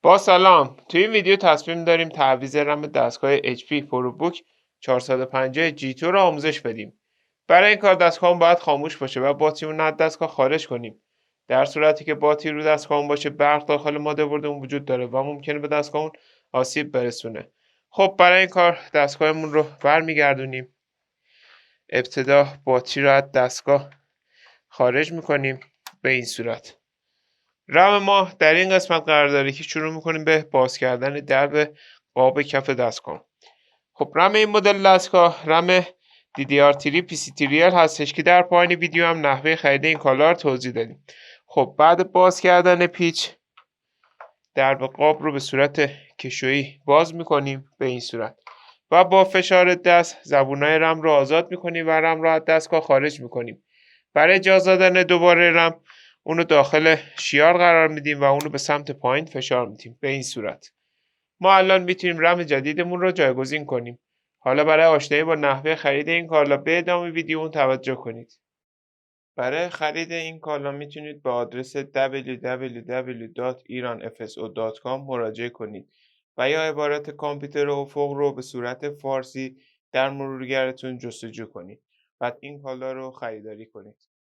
با سلام. توی این ویدیو تصمیم داریم تعویض رم دستگاه HP پروبوک 450 G2 را آموزش بدیم. برای این کار دستگاهمون باید خاموش باشه و باتریمون از دستگاه خارج کنیم. در صورتی که باتری رو دستگاهمون باشه، برق داخل مادربردمون وجود داره و ممکنه به دستگاهمون آسیب برسونه. خب برای این کار دستگاهمون رو برمیگردونیم. ابتدا باتری رو از دستگاه خارج میکنیم به این صورت. رم ما در این قسمت قرار داره که شروع میکنیم به باز کردن درب قاب کف دستگاه. خب رم این مدل دستگاه رم DDR3 PC3L هستش که در پایین ویدیو هم نحوه خرید این کالا رو توضیح دادیم. خب بعد باز کردن پیچ درب قاب رو به صورت کشویی باز میکنیم به این صورت و با فشار دست زبونای رم رو آزاد میکنیم و رم رو از دستگاه خارج میکنیم. برای جا دادن دوباره رم اونو داخل شیار قرار میدیم و اونو به سمت پایین فشار میدیم به این صورت. ما الان میتونیم رم جدیدمون رو جایگزین کنیم. حالا برای آشنایی با نحوه خرید این کالا به ادامه ویدیو اون توجه کنید. برای خرید این کالا میتونید به آدرس www.iranfso.com مراجعه کنید و یا عبارت کامپیوتر افق رو به صورت فارسی در مرورگرتون جستجو کنید. بعد این کالا رو خریداری کنید.